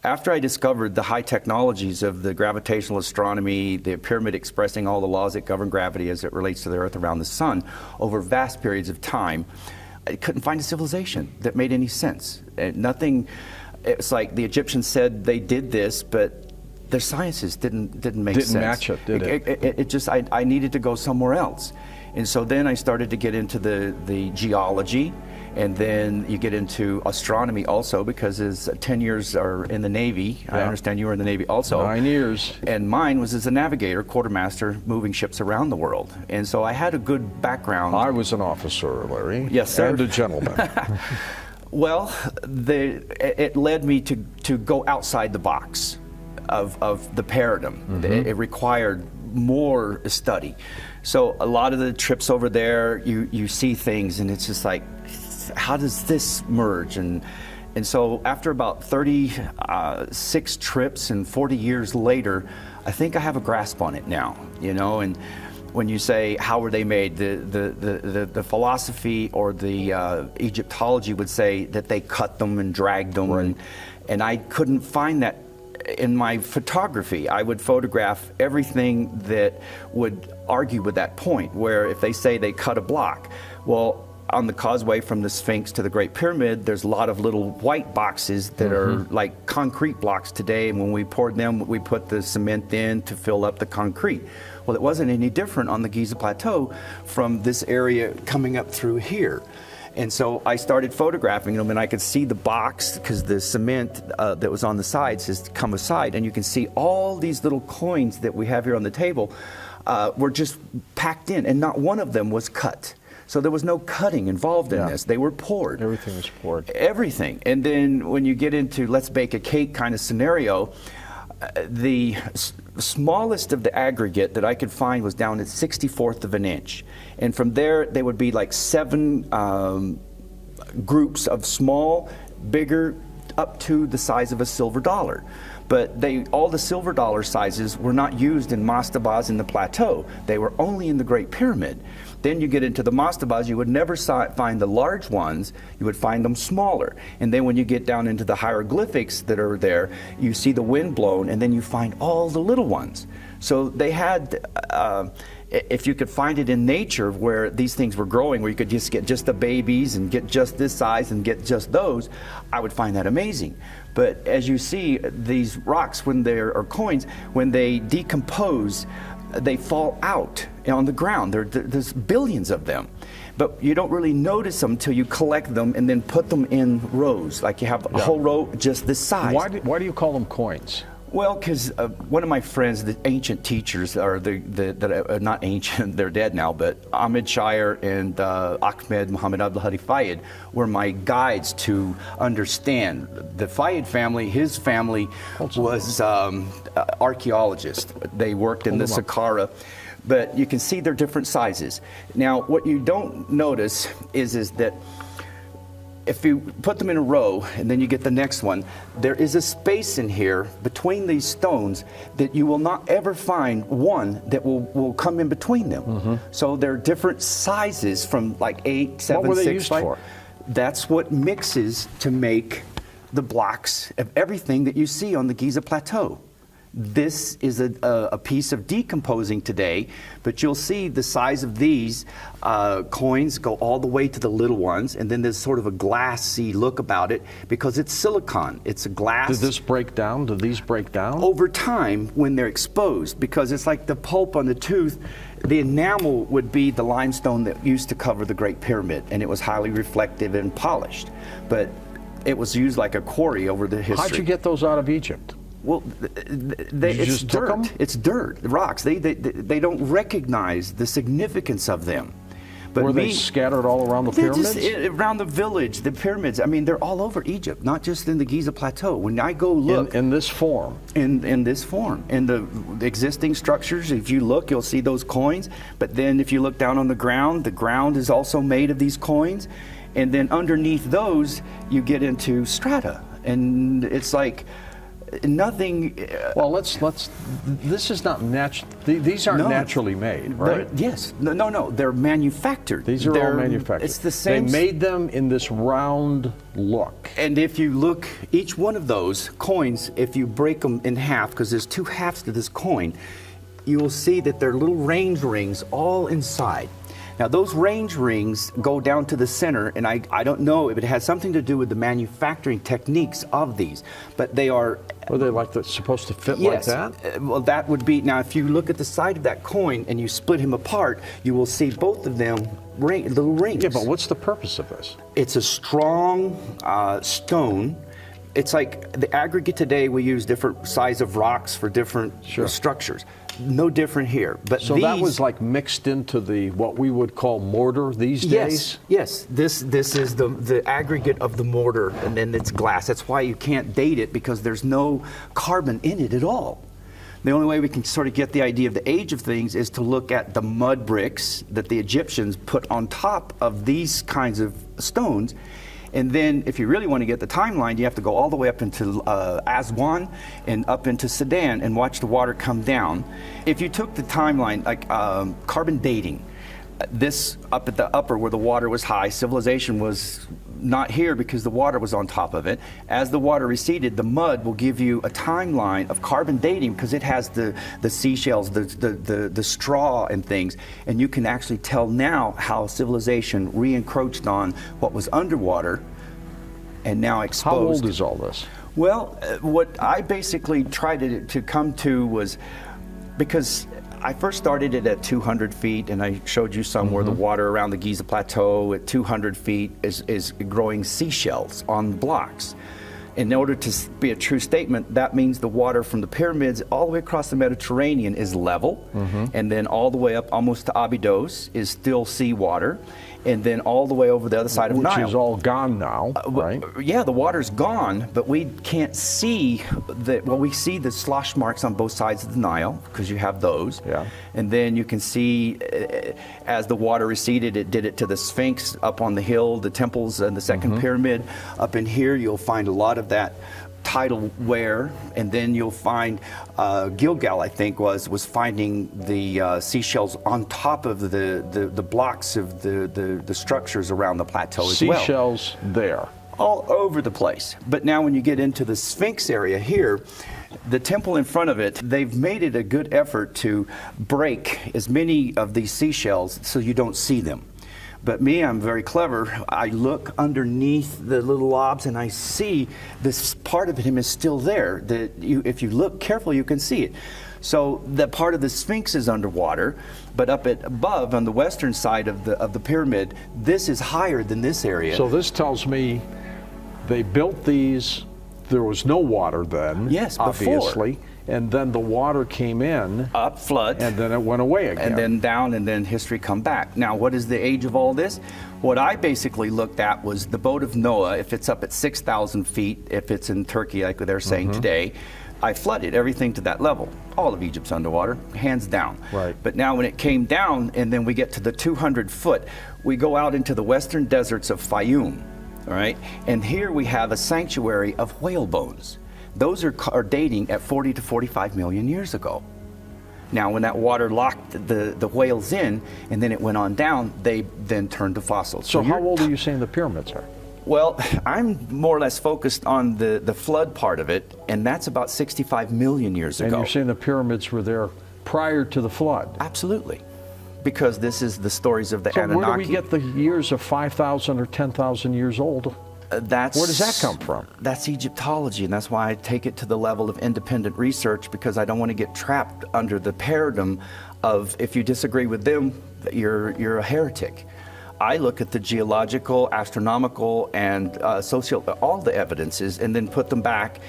after I discovered the high technologies of the gravitational astronomy, the pyramid expressing all the laws that govern gravity as it relates to the Earth around the sun over vast periods of time, I couldn't find a civilization that made any sense. Nothing. It's like the Egyptians said they did this, but their sciences didn't make sense. Didn't match it, did it? It just, I needed to go somewhere else. And so then I started to get into the geology, and then you get into astronomy also, because as 10 years are in the Navy. Yeah. I understand you were in the Navy also. 9 years. And mine was as a navigator, quartermaster, moving ships around the world. And so I had a good background. I was an officer, Larry. Yes, sir. And a gentleman. Well, it led me to go outside the box of the paradigm. Mm-hmm. It required more study. So a lot of the trips over there, you see things, and it's just like, how does this merge? And so after about 36 trips and 40 years later, I think I have a grasp on it now, you know. And when you say how were they made, the philosophy or the Egyptology would say that they cut them and dragged them, right. And I couldn't find that in my photography. I would photograph everything that would argue with that point, where if they say they cut a block, well, on the causeway from the Sphinx to the Great Pyramid, there's a lot of little white boxes that are like concrete blocks today, and when we poured them, we put the cement in to fill up the concrete. Well, it wasn't any different on the Giza Plateau from this area coming up through here. And so I started photographing them, and I could see the box, because the cement that was on the sides has come aside, and you can see all these little coins that we have here on the table were just packed in, and not one of them was cut. So there was no cutting involved in this. They were poured. Everything was poured. Everything. And then when you get into let's bake a cake kind of scenario, the smallest of the aggregate that I could find was down at 1/64 of an inch. And from there, they would be like 7 groups of small, bigger, up to the size of a silver dollar. But all the silver dollar sizes were not used in mastabas in the plateau. They were only in the Great Pyramid. Then you get into the mastabas, you would never find the large ones, you would find them smaller. And then when you get down into the hieroglyphics that are there, you see the wind blown, and then you find all the little ones. So they had, if you could find it in nature where these things were growing, where you could just get just the babies and get just this size and get just those, I would find that amazing. But as you see, these rocks, or coins, when they decompose, they fall out on the ground. There's billions of them. But you don't really notice them until you collect them and then put them in rows. Like you have a whole row just this size. Why do you call them coins? Well, because one of my friends, the ancient teachers, or not ancient, they're dead now, but Ahmed Shire and Ahmed Muhammad Abdul Hadi Fayed were my guides to understand. The Fayed family, his family was archaeologists. They worked in the Saqqara, but you can see they're different sizes. Now, what you don't notice is that if you put them in a row and then you get the next one, there is a space in here between these stones that you will not ever find one that will come in between them. So they're different sizes from like 8, 7, what were they 6, used 5. For? That's what mixes to make the blocks of everything that you see on the Giza Plateau. This is a piece of decomposing today, but you'll see the size of these coins go all the way to the little ones, and then there's sort of a glassy look about it because it's silicon. It's a glass. Does this break down? Do these break down? Over time when they're exposed, because it's like the pulp on the tooth. The enamel would be the limestone that used to cover the Great Pyramid, and it was highly reflective and polished. But it was used like a quarry over the history. How'd you get those out of Egypt? Well, it's dirt. It's dirt, rocks. They don't recognize the significance of them. But were they scattered all around the pyramids? Around the village, the pyramids. I mean, they're all over Egypt, not just in the Giza Plateau. When I go look in this form, in this form, in the existing structures, if you look, you'll see those coins. But then, if you look down on the ground is also made of these coins, and then underneath those, you get into strata, and it's like Nothing. Well, this is not natural. These aren't No. naturally made, right? Yes. No. They're manufactured. These are all manufactured. It's the same. They made them in this round look. And if you look, each one of those coins, if you break them in half, because there's two halves to this coin, you will see that they're little range rings all inside. Now, those range rings go down to the center, and I don't know if it has something to do with the manufacturing techniques of these, but they are... Are they supposed to fit yes, like that? Well, that would be... Now, if you look at the side of that coin and you split him apart, you will see both of them little rings. Yeah, but what's the purpose of this? It's a strong stone. It's like the aggregate today, we use different size of rocks for different structures. No different here. But so that was like mixed into what we would call mortar these days? Yes. This is the aggregate of the mortar, and then it's glass. That's why you can't date it, because there's no carbon in it at all. The only way we can sort of get the idea of the age of things is to look at the mud bricks that the Egyptians put on top of these kinds of stones. And then if you really want to get the timeline, you have to go all the way up into Aswan and up into Sudan and watch the water come down. If you took the timeline, like carbon dating, this up at the upper where the water was high, civilization was not here because the water was on top of it. As the water receded, the mud will give you a timeline of carbon dating, because it has the seashells, the straw and things, and you can actually tell now how civilization re-encroached on what was underwater and now exposed. How old is all this? Well, what I basically tried to come to was, because I first started it at 200 feet, and I showed you somewhere the water around the Giza Plateau at 200 feet is growing seashells on blocks. In order to be a true statement, that means the water from the pyramids all the way across the Mediterranean is level, and then all the way up almost to Abydos is still seawater, and then all the way over the other side of Nile. Which is all gone now, right? Yeah, the water's gone, but we can't see we see the slosh marks on both sides of the Nile, because you have those. Yeah. And then you can see as the water receded, it did it to the Sphinx up on the hill, the temples, and the second pyramid. Up in here, you'll find a lot of that tidal wear, and then you'll find Gilgal, I think, was finding the seashells on top of the blocks of the structures around the plateau as well. Seashells there. All over the place. But now when you get into the Sphinx area here, the temple in front of it, they've made it a good effort to break as many of these seashells so you don't see them. But me, I'm very clever. I look underneath the little lobs and I see this part of him is still there. If you look carefully, you can see it. So that part of the Sphinx is underwater, but up above on the western side of the pyramid, this is higher than this area. So this tells me they built these. There was no water then. Yes, obviously. before. And then the water came in. Up, flood. And then it went away again. And then down, and then history come back. Now, what is the age of all this? What I basically looked at was the boat of Noah, if it's up at 6,000 feet, if it's in Turkey, like they're saying today, I flooded everything to that level. All of Egypt's underwater, hands down. Right. But now when it came down, and then we get to the 200 foot, we go out into the western deserts of Fayum, all right? And here we have a sanctuary of whale bones. Those are dating at 40 to 45 million years ago. Now, when that water locked the whales in, and then it went on down, they then turned to fossils. So how old are you saying the pyramids are? Well, I'm more or less focused on the flood part of it, and that's about 65 million years ago. And you're saying the pyramids were there prior to the flood? Absolutely. Because this is the stories of the so Anunnaki. Where do we get the years of 5,000 or 10,000 years old? Where does that come from? That's Egyptology, and that's why I take it to the level of independent research, because I don't want to get trapped under the paradigm of, if you disagree with them, you're a heretic. I look at the geological, astronomical, and all the evidences, and then put them back,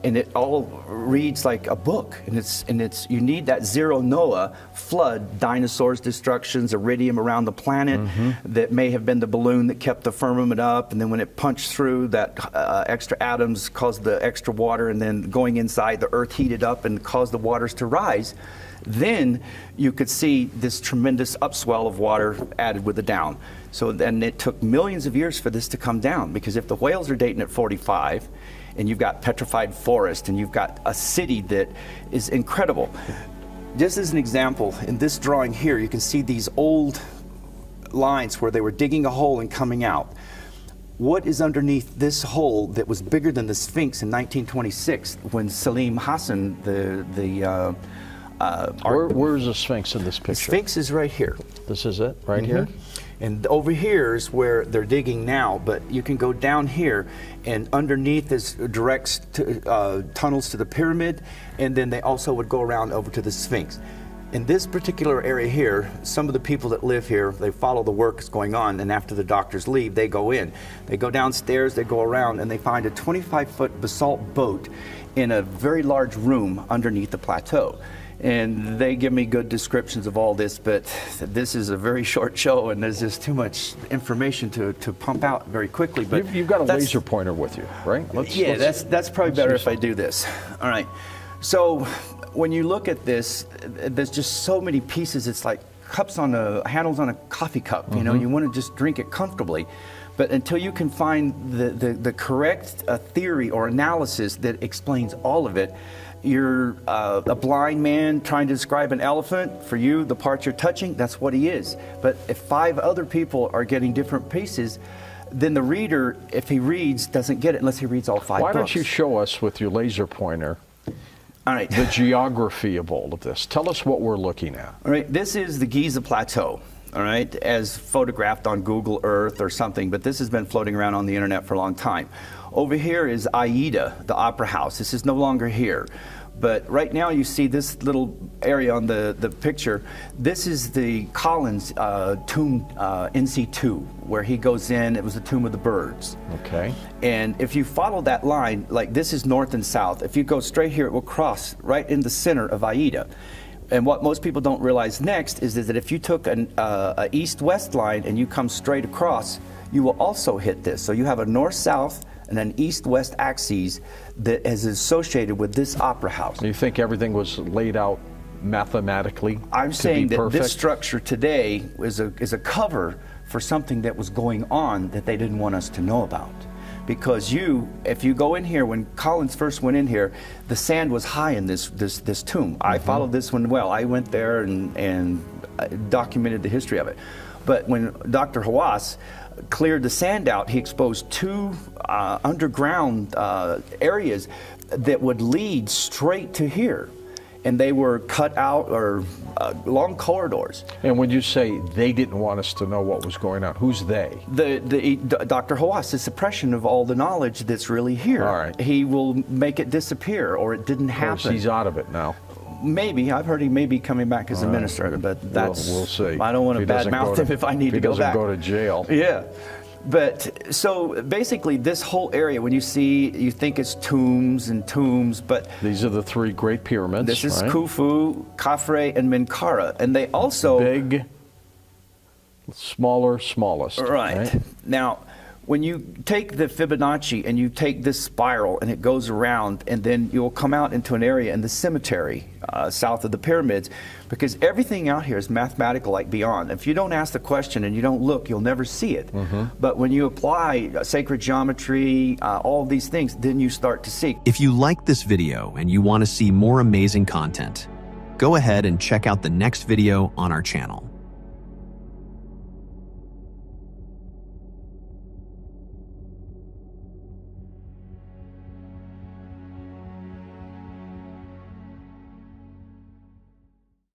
and it all reads like a book. And it's you need that zero Noah flood, dinosaurs, destructions, iridium around the planet that may have been the balloon that kept the firmament up, and then when it punched through, that extra atoms caused the extra water, and then going inside, the earth heated up and caused the waters to rise. Then you could see this tremendous upswell of water added with the down. So then it took millions of years for this to come down, because if the whales are dating at 45, and you've got petrified forest, and you've got a city that is incredible. Just as an example, in this drawing here, you can see these old lines where they were digging a hole and coming out. What is underneath this hole that was bigger than the Sphinx in 1926 when Salim Hassan, where's the Sphinx in this picture? The Sphinx is right here. This is it, right here? And over here is where they're digging now, but you can go down here, and underneath is direct tunnels to the pyramid, and then they also would go around over to the Sphinx. In this particular area here, some of the people that live here, they follow the work that's going on, and after the doctors leave, they go in. They go downstairs, they go around, and they find a 25-foot basalt boat in a very large room underneath the plateau. And they give me good descriptions of all this, but this is a very short show, and there's just too much information to pump out very quickly. But you've got a laser pointer with you, right? That's probably better if I do this. All right. So when you look at this, there's just so many pieces. It's like handles on a coffee cup. You know, you want to just drink it comfortably. But until you can find the correct theory or analysis that explains all of it, you're a blind man trying to describe an elephant. For you, the parts you're touching, that's what he is. But if 5 other people are getting different pieces, then the reader, if he reads, doesn't get it unless he reads all 5 books. Why don't you show us with your laser pointer all right. the geography of all of this? Tell us what we're looking at. All right, this is the Giza Plateau, all right, as photographed on Google Earth or something, but this has been floating around on the internet for a long time. Over here is Aida, the opera house. This is no longer here. But right now you see this little area on the picture. This is the Collins tomb, NC2, where he goes in. It was the tomb of the birds. Okay. And if you follow that line, like this is north and south. If you go straight here, it will cross right in the center of Aida. And what most people don't realize next is that if you took an east-west line and you come straight across, you will also hit this. So you have a north-south and an east-west axis that is associated with this opera house. You think everything was laid out mathematically? I'm saying that this structure today is a cover for something that was going on that they didn't want us to know about. Because if you go in here, when Collins first went in here, the sand was high in this tomb. I followed this one well. I went there and documented the history of it. But when Dr. Hawass cleared the sand out, he exposed 2 underground areas that would lead straight to here. And they were cut out, or long corridors. And when you say they didn't want us to know what was going on, who's they? Dr. Hawass, the suppression of all the knowledge that's really here. All right. He will make it disappear, or it didn't happen. He's out of it now. Maybe. I've heard he may be coming back as a minister, but that's... We'll see. I don't want to badmouth him if I need to go back. He doesn't go to jail. Yeah. But so basically this whole area, when you think it's tombs and tombs, but... These are the 3 Great Pyramids, This is Khufu, Khafre, and Menkaure. And they also... Big, smaller, smallest. Right. Now, when you take the Fibonacci and you take this spiral and it goes around, and then you'll come out into an area in the cemetery south of the pyramids, because everything out here is mathematical like beyond. If you don't ask the question and you don't look, you'll never see it. But when you apply sacred geometry, all of these things, then you start to see. If you like this video and you want to see more amazing content, go ahead and check out the next video on our channel.